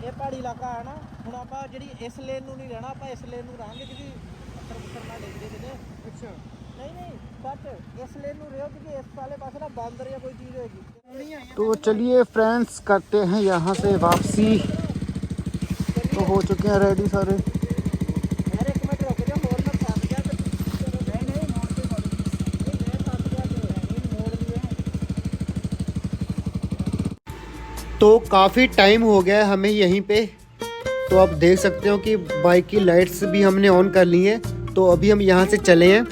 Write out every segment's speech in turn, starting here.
ਇਹ ਪਹਾੜੀ ਇਲਾਕਾ ਹੈ ਨਾ। ਹੁਣ ਆਪਾਂ ਜਿਹੜੀ ਇਸ ਲੇਨ ਨੂੰ ਨਹੀਂ ਰਹਿਣਾ, ਆਪਾਂ ਇਸ ਲੇਨ ਨੂੰ ਰਹਾਂਗੇ ਕਿਉਂਕਿ ਪੱਥਰ ਪੁੱਥਰ ਨਾ ਡਿੱਗਦੇ ਕਿਤੇ। अच्छा नहीं सच इस लेन ਨੂੰ ਰਿਓ क्योंकि इस वाले पास ना बांदर या कोई चीज़ होगी। तो चलिए फ्रेंड्स करते हैं यहाँ से वापसी। तो हो चुके हैं रेडी सारे। यार एक मिनट रुक जा, मोड़ में फंस गया तो नहीं मोड़ पे मैं फंस गया तो मोड़ लिए। तो काफ़ी टाइम हो गया है हमें यहीं पे। तो आप देख सकते हो कि बाइक की लाइट्स भी हमने ऑन कर ली हैं। तो अभी हम यहाँ से चले हैं।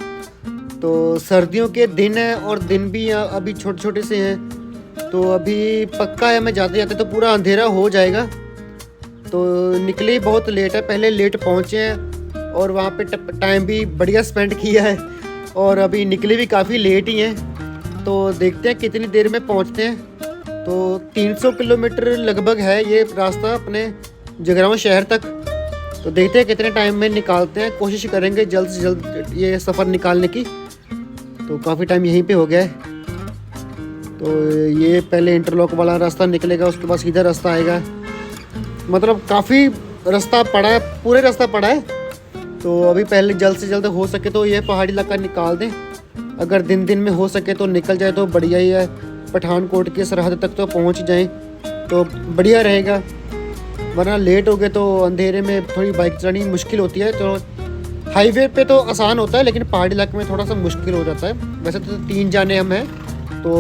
तो सर्दियों के दिन है और दिन भी यहाँ अभी छोटे छोटे से हैं। तो अभी पक्का है हमें जाते जाते तो पूरा अंधेरा हो जाएगा। तो निकले बहुत लेट है, पहले लेट पहुँचे हैं और वहाँ पे टाइम भी बढ़िया स्पेंड किया है और अभी निकले भी काफ़ी लेट ही हैं। तो देखते हैं कितनी देर में पहुँचते हैं। तो 300 किलोमीटर लगभग है ये रास्ता अपने जगरांव शहर तक। तो देखते हैं कितने टाइम में निकालते हैं, कोशिश करेंगे जल्द से जल्द ये सफ़र निकालने की। तो काफ़ी टाइम यहीं पे हो गया है। तो ये पहले इंटरलॉक वाला रास्ता निकलेगा, उसके बाद सीधा रास्ता आएगा। मतलब काफ़ी रास्ता पड़ा है, पूरे रास्ता पड़ा है। तो अभी पहले जल्द से जल्द हो सके तो ये पहाड़ी इलाका निकाल दें। अगर दिन दिन में हो सके तो निकल जाए तो बढ़िया ही है। पठानकोट की सरहद तक तो पहुँच जाएँ तो बढ़िया रहेगा, वरना लेट हो गए तो अंधेरे में थोड़ी बाइक चलानी मुश्किल होती है। तो हाईवे पे तो आसान होता है लेकिन पहाड़ी इलाके में थोड़ा सा मुश्किल हो जाता है। वैसे तो 3 जाने हम हैं तो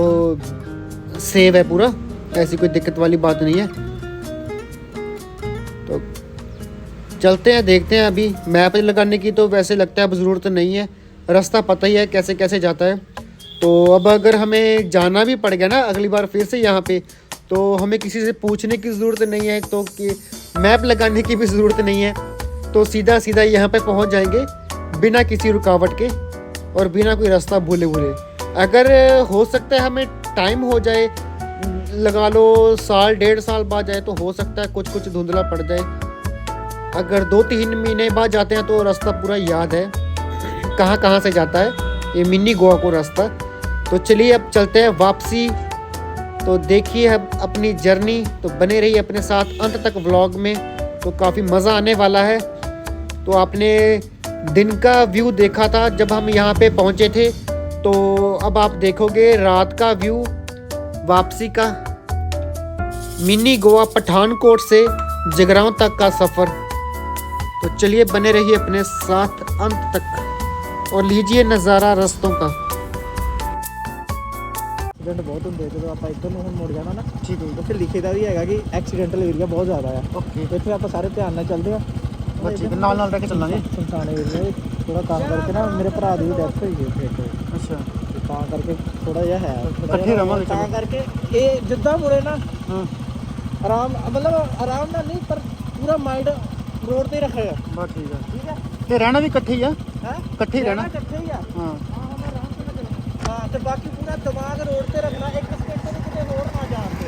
सेव है पूरा, ऐसी कोई दिक्कत वाली बात नहीं है। तो चलते हैं, देखते हैं। अभी मैप लगाने की तो वैसे लगता है अब ज़रूरत नहीं है, रास्ता पता ही है कैसे कैसे जाता है। तो अब अगर हमें जाना भी पड़ गया ना अगली बार फिर से यहाँ पे, तो हमें किसी से पूछने की ज़रूरत नहीं है, तो कि मैप लगाने की भी ज़रूरत नहीं है। तो सीधा सीधा यहाँ पे पहुँच जाएंगे बिना किसी रुकावट के और बिना कोई रास्ता भूले भूले। अगर हो सकता है हमें टाइम हो जाए, लगा लो 1.5 साल बाद जाए तो हो सकता है कुछ कुछ धुंधला पड़ जाए। अगर 2-3 महीने बाद जाते हैं तो रास्ता पूरा याद है कहाँ कहाँ से जाता है, ये मिनी गोवा को रास्ता। तो चलिए अब चलते हैं वापसी। तो देखिए अब अपनी जर्नी, तो बने रहिए अपने साथ अंत तक व्लॉग में। तो काफ़ी मज़ा आने वाला है। तो आपने दिन का व्यू देखा था जब हम यहाँ पे पहुँचे थे, तो अब आप देखोगे रात का व्यू वापसी का। मिनी गोवा पठानकोट से जगरांव तक का सफ़र। तो चलिए बने रहिए अपने साथ अंत तक और लीजिए नज़ारा रास्तों का। एक्सीडेंट बहुत होंगे जो आप इधर ਨੂੰ ਹੁਣ ਮੁੜ ਜਾਣਾ ਨਾ। ਠੀਕ ਹੈ, ਉੱਥੇ ਲਿਖੇ ਦਾ ਵੀ ਹੈਗਾ ਕਿ ਐਕਸੀਡੈਂਟਲ ਏਰੀਆ ਬਹੁਤ ਜ਼ਿਆਦਾ ਆ। ਓਕੇ, ਇੱਥੇ ਆਪਾਂ ਸਾਰੇ ਧਿਆਨ ਨਾਲ ਚੱਲਦੇ ਆ। ਬੱਚੇ ਦੇ ਨਾਲ ਨਾਲ ਰਹਿ ਕੇ ਚੱਲਾਂਗੇ। ਸੁਨਸਾਨ ਏਰੀਆ ਥੋੜਾ ਕੰਮ ਕਰਕੇ ਨਾ ਮੇਰੇ ਭਰਾ ਦੀ ਵੀ ਡੈਥ ਹੋਈ ਹੈ ਇੱਥੇ। ਅੱਛਾ, ਤਾਂ ਕਰਕੇ ਥੋੜਾ ਜਿਹਾ ਹੈ ਇਕੱਠੇ ਰਵਾਂਗੇ। ਤਾਂ ਕਰਕੇ ਇਹ ਜਿੱਦਾਂ ਮੁੜੇ ਨਾ ਹਾਂ ਆਰਾਮ, ਮਤਲਬ ਆਰਾਮ ਨਾਲ ਨਹੀਂ ਪਰ ਪੂਰਾ ਮਾਈਂਡ ਰੋਡ ਤੇ ਰੱਖੇਗਾ। ਬਸ ਠੀਕ ਹੈ। ਠੀਕ ਹੈ, ਤੇ ਰਹਿਣਾ ਵੀ ਇਕੱਠੇ ਹੀ ਆ। ਹੈ ਇਕੱਠੇ ਹੀ ਰਹਿਣਾ। ਇਕੱਠੇ ਹੀ ਆ। ਹਾਂ हाँ, तो बाकी पूरा दिमाग रोड पे रखना, एक सेकंड में कितने और ना जाते।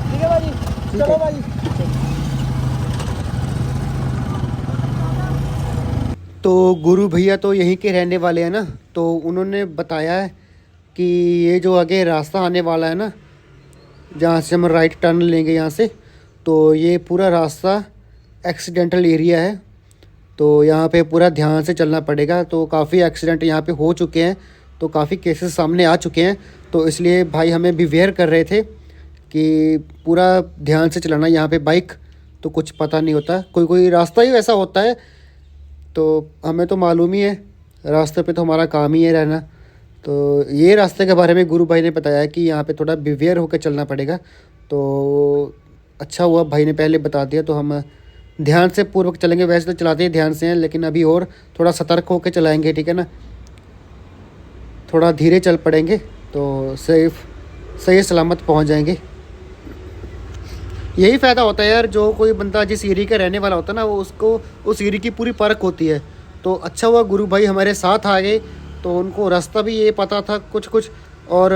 ठीक है भाजी, चलो भाजी। तो गुरु भैया तो यहीं के रहने वाले हैं ना, तो उन्होंने बताया है कि ये जो आगे रास्ता आने वाला है ना, जहाँ से हम राइट टर्न लेंगे यहाँ से, तो ये पूरा रास्ता एक्सीडेंटल एरिया है। तो यहाँ पे पूरा ध्यान से चलना पड़ेगा। तो काफ़ी एक्सीडेंट यहाँ पे हो चुके हैं, तो काफ़ी केसेस सामने आ चुके हैं। तो इसलिए भाई हमें बिवेयर कर रहे थे कि पूरा ध्यान से चलाना। यहाँ पे बाइक तो कुछ पता नहीं होता, कोई कोई रास्ता ही वैसा होता है। तो हमें तो मालूम ही है, रास्ते पे तो हमारा काम ही है रहना। तो ये रास्ते के बारे में गुरु भाई ने बताया कि यहाँ पे थोड़ा बिवेयर होकर चलना पड़ेगा। तो अच्छा हुआ भाई ने पहले बता दिया, तो हम ध्यान से पूर्वक चलेंगे। वैसे तो चलाते ही ध्यान से हैं, लेकिन अभी और थोड़ा सतर्क होकर चलाएँगे, ठीक है ना। थोड़ा धीरे चल पड़ेंगे तो सही सलामत पहुंच जाएंगे। यही फ़ायदा होता है यार, जो कोई बंदा जिस एरिया का रहने वाला होता है ना, वो उसको उस एरिया की पूरी परख होती है। तो अच्छा हुआ गुरु भाई हमारे साथ आ गए, तो उनको रास्ता भी ये पता था कुछ कुछ, और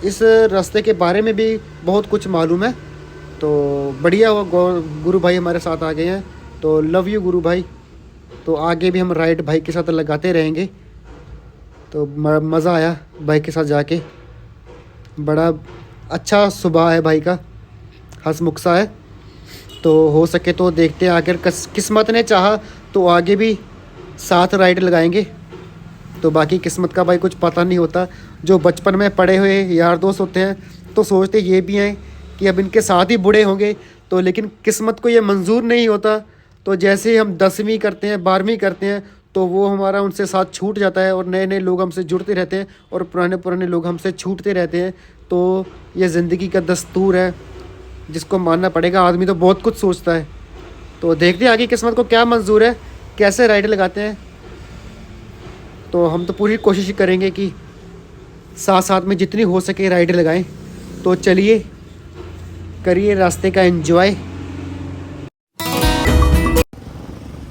इस रास्ते के बारे में भी बहुत कुछ मालूम है। तो बढ़िया हुआ गुरु भाई हमारे साथ आ गए हैं। तो लव यू गुरु भाई। तो आगे भी हम राइड भाई के साथ लगाते रहेंगे। तो मज़ा आया भाई के साथ जाके, बड़ा अच्छा स्वभाव है भाई का, हंसमुख सा है। तो हो सके तो देखते हैं, अगर किस्मत ने चाहा तो आगे भी 7 राइड लगाएंगे। तो बाकी किस्मत का भाई कुछ पता नहीं होता। जो बचपन में पढ़े हुए यार दोस्त होते हैं तो सोचते ये भी हैं कि अब इनके साथ ही बूढ़े होंगे, तो लेकिन किस्मत को ये मंजूर नहीं होता। तो जैसे ही हम 10वीं करते हैं 12वीं करते हैं तो वो हमारा उनसे साथ छूट जाता है और नए नए लोग हमसे जुड़ते रहते हैं और पुराने पुराने लोग हमसे छूटते रहते हैं। तो ये ज़िंदगी का दस्तूर है जिसको मानना पड़ेगा। आदमी तो बहुत कुछ सोचता है। तो देखते हैं आगे किस्मत को क्या मंजूर है, कैसे राइड लगाते हैं। तो हम तो पूरी कोशिश करेंगे कि साथ साथ में जितनी हो सके राइड लगाएं। तो चलिए करिए रास्ते का एंजॉय।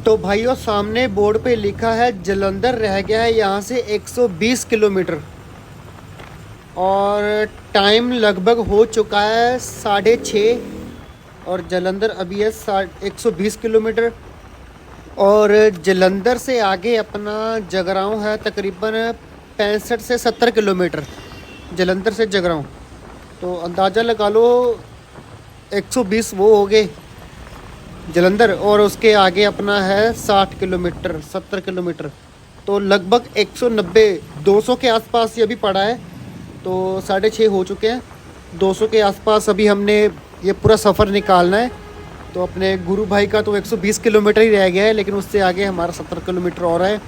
तो भाइयों सामने बोर्ड पे लिखा है जलंधर रह गया है यहाँ से 120 किलोमीटर और टाइम लगभग हो चुका है 6:30 और जलंधर अभी है 120 किलोमीटर। और जलंधर से आगे अपना जगरांव है तकरीबन 65 से 70 किलोमीटर जलंधर से जगरांव। तो अंदाज़ा लगा लो 120 वो हो गए जलंधर और उसके आगे अपना है 60 किलोमीटर 70 किलोमीटर। तो लगभग 190-200 के आसपास ये अभी पड़ा है। तो 6:30 हो चुके हैं, 200 के आसपास अभी हमने ये पूरा सफ़र निकालना है। तो अपने गुरु भाई का तो 120 किलोमीटर ही रह गया है, लेकिन उससे आगे हमारा 70 किलोमीटर और है,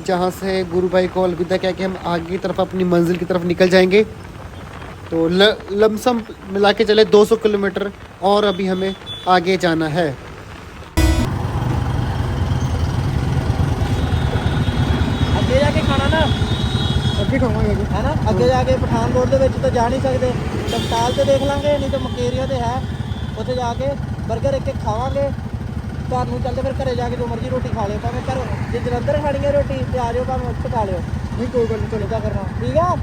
जहाँ से गुरु भाई को अलविदा कह के हम आगे की तरफ अपनी मंजिल की तरफ निकल जाएंगे। तो लमसम मिला के चले 200 किलोमीटर और अभी हमें आगे जाना है। ਅੱਗੇ ਜਾ ਕੇ ਖਾਣਾ ਨਾ ਅੱਗੇ ਖਾਵਾਂਗੇ है ना, ਅੱਗੇ ਜਾ ਕੇ ਪਠਾਨਕੋਟ ਦੇ ਵਿੱਚ ਤਾਂ ਜਾ ਨਹੀਂ ਸਕਦੇ, ਟਕਸਾਲ ਤੇ ਦੇਖ ਲਾਂਗੇ, ਨਹੀਂ ਤਾਂ ਮਕੇਰੀਆ ਤੇ ਹੈ, ਉੱਥੇ ਜਾ ਕੇ 버ਗਰ ਇੱਕ ਇੱਕ ਖਾਵਾਂਗੇ। ਘਰ ਨੂੰ ਚੱਲਦੇ ਫਿਰ ਘਰੇ ਜਾ ਕੇ ਜੋ ਮਰਜ਼ੀ ਰੋਟੀ ਖਾ ਲਿਓ, ਭਾਵੇਂ ਘਰ ਜੇ ਜਲੰਧਰ ਖਾਣੀ ਹੈ ਰੋਟੀ ਤੇ ਆ ਜਾਓ, ਭਾਵੇਂ ਉੱਥੇ ਖਾ ਲਿਓ। ਨਹੀਂ ਕੋਈ ਗੱਲ ਨਹੀਂ, ਚਲੋ ਇਦਾਂ ਕਰਨਾ ਠੀਕ ਆ।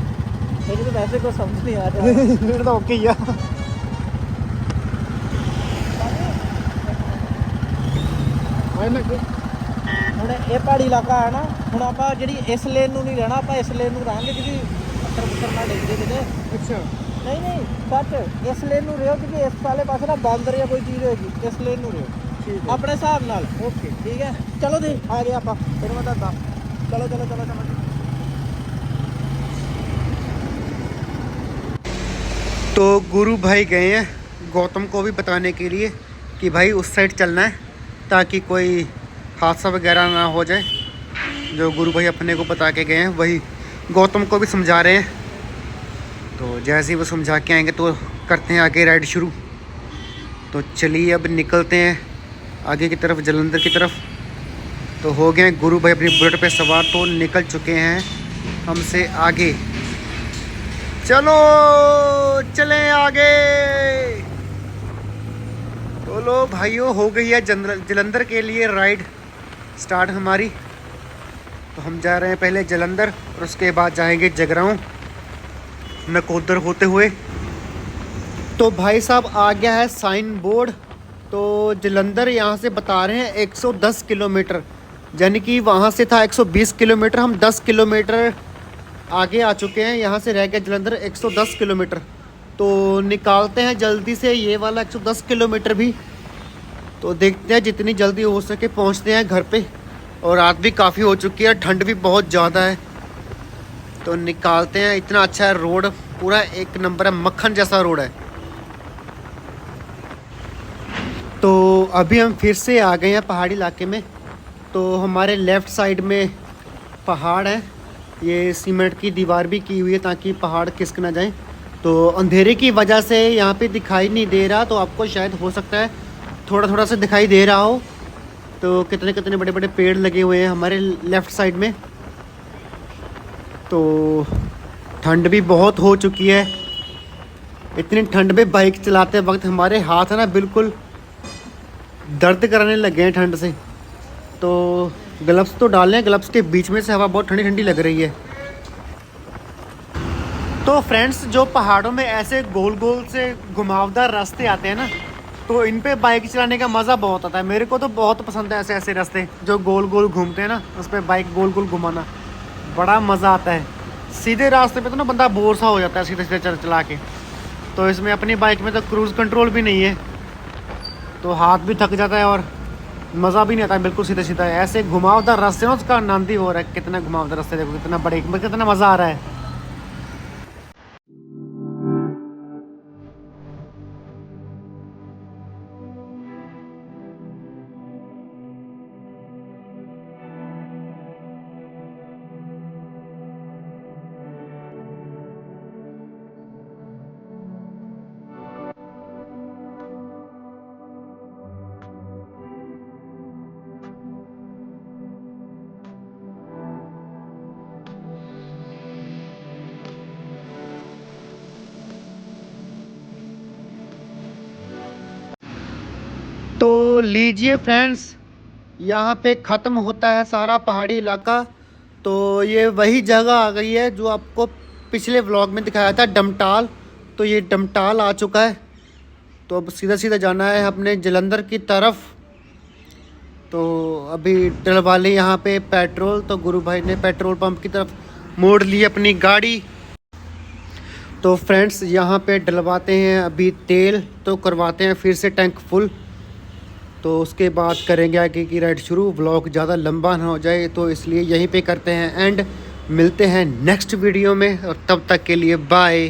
ਮੈਨੂੰ ਤਾਂ ਵੈਸੇ ਕੋਈ ਸਮਝ ਨਹੀਂ ਆ ਰਿਹਾ। ਮੈਨੂੰ ਤਾਂ ਓਕੇ ਹੀ ਆ। ਹੁਣ ਇਹ ਪਹਾੜੀ ਇਲਾਕਾ ਹੈ ਨਾ, ਹੁਣ ਆਪਾਂ ਜਿਹੜੀ ਇਸ ਲੇਨ ਨੂੰ ਨਹੀਂ ਰਹਿਣਾ, ਆਪਾਂ ਇਸ ਲੇਨ ਨੂੰ ਰਹਾਂਗੇ ਕਿਉਂਕਿ ਪੱਥਰ ਪੁੱਥਰ ਨਾ ਡਿੱਗਦੇ ਕਿਤੇ। ਅੱਛਾ ਨਹੀਂ ਨਹੀਂ ਸੱਚ, ਇਸ ਲੇਨ ਨੂੰ ਰਿਓ ਕਿਉਂਕਿ ਇਸ ਵਾਲੇ ਪਾਸੇ ਨਾ ਬਾਂਦਰ ਜਾਂ ਕੋਈ ਚੀਜ਼ ਹੋਏਗੀ, ਇਸ ਲੇਨ ਨੂੰ ਰਿਓ ਠੀਕ ਆਪਣੇ ਹਿਸਾਬ ਨਾਲ। ਓਕੇ ਠੀਕ ਹੈ, ਚਲੋ ਜੀ ਆ ਗਏ ਆਪਾਂ, ਫਿਰ ਮੈਂ ਦੱਸਦਾ। ਚਲੋ ਚਲੋ ਚਲੋ ਚਲੋ। तो गुरु भाई गए हैं गौतम को भी बताने के लिए कि भाई उस साइड चलना है ताकि कोई हादसा वगैरह ना हो जाए। जो गुरु भाई अपने को बता के गए हैं वही गौतम को भी समझा रहे हैं। तो जैसे ही वो समझा के आएंगे तो करते हैं आगे राइड शुरू। तो चलिए अब निकलते हैं आगे की तरफ, जलंधर की तरफ। तो हो गए गुरु भाई अपनी बुलेट पे सवार, तो निकल चुके हैं हमसे आगे। चलो चले आगे। तो लो भाइयों हो गई है जलंधर के लिए राइड स्टार्ट हमारी। तो हम जा रहे हैं पहले जलंधर और उसके बाद जाएंगे जगरांव नकोदर होते हुए। तो भाई साहब आ गया है साइन बोर्ड। तो जलंधर यहाँ से बता रहे हैं 110 किलोमीटर, यानी कि वहाँ से था 120 किलोमीटर, हम 10 किलोमीटर आगे आ चुके हैं। यहाँ से रह गया जलंधर 110 किलोमीटर। तो निकालते हैं जल्दी से ये वाला 110 किलोमीटर भी। तो देखते हैं जितनी जल्दी हो सके पहुँचते हैं घर पे। और रात भी काफ़ी हो चुकी है, ठंड भी बहुत ज़्यादा है। तो निकालते हैं। इतना अच्छा है रोड, पूरा एक नंबर है, मक्खन जैसा रोड है। तो अभी हम फिर से आ गए हैं पहाड़ी इलाके में। तो हमारे लेफ़्ट साइड में पहाड़ है, ये सीमेंट की दीवार भी की हुई है ताकि पहाड़ खिसक ना जाए। तो अंधेरे की वजह से यहाँ पे दिखाई नहीं दे रहा, तो आपको शायद हो सकता है थोड़ा थोड़ा सा दिखाई दे रहा हो। तो कितने कितने बड़े बड़े पेड़ लगे हुए हैं हमारे लेफ़्ट साइड में। तो ठंड भी बहुत हो चुकी है। इतनी ठंड में बाइक चलाते वक्त हमारे हाथ है ना बिल्कुल दर्द कराने लग गए हैं ठंड से। तो ग्लव्स तो डाल लें, ग्लव्स के बीच में से हवा बहुत ठंडी ठंडी लग रही है। तो फ्रेंड्स जो पहाड़ों में ऐसे गोल गोल से घुमावदार रास्ते आते हैं ना, तो इन पे बाइक चलाने का मज़ा बहुत आता है। मेरे को तो बहुत पसंद है ऐसे ऐसे रास्ते जो गोल गोल घूमते हैं ना, उस पर बाइक गोल गोल घुमाना बड़ा मज़ा आता है। सीधे रास्ते पे तो ना बंदा बोर सा हो जाता है सीधे सीधे चला के। तो इसमें अपनी बाइक में तो क्रूज़ कंट्रोल भी नहीं है, तो हाथ भी थक जाता है और मज़ा भी नहीं आता बिल्कुल सीधा सीधा। ऐसे घुमावदार रास्ते ना, उसका आनंद ही हो रहा है। कितना घुमावदार रास्ते, देखो कितना बड़े, कितना मज़ा आ रहा है। तो लीजिए फ्रेंड्स, यहाँ पे ख़त्म होता है सारा पहाड़ी इलाका। तो ये वही जगह आ गई है जो आपको पिछले व्लॉग में दिखाया था, डमटाल। तो ये डमटाल आ चुका है। तो अब सीधा सीधा जाना है अपने जलंधर की तरफ। तो अभी डलवा लें यहाँ पे पेट्रोल। तो गुरु भाई ने पेट्रोल पंप की तरफ मोड़ ली अपनी गाड़ी। तो फ्रेंड्स यहाँ पे डलवाते हैं अभी तेल, तो करवाते हैं फिर से टैंक फुल। तो उसके बाद करेंगे आगे की राइड शुरू। व्लॉग ज़्यादा लंबा ना हो जाए तो इसलिए यहीं पे करते हैं एंड। मिलते हैं नेक्स्ट वीडियो में, और तब तक के लिए बाय।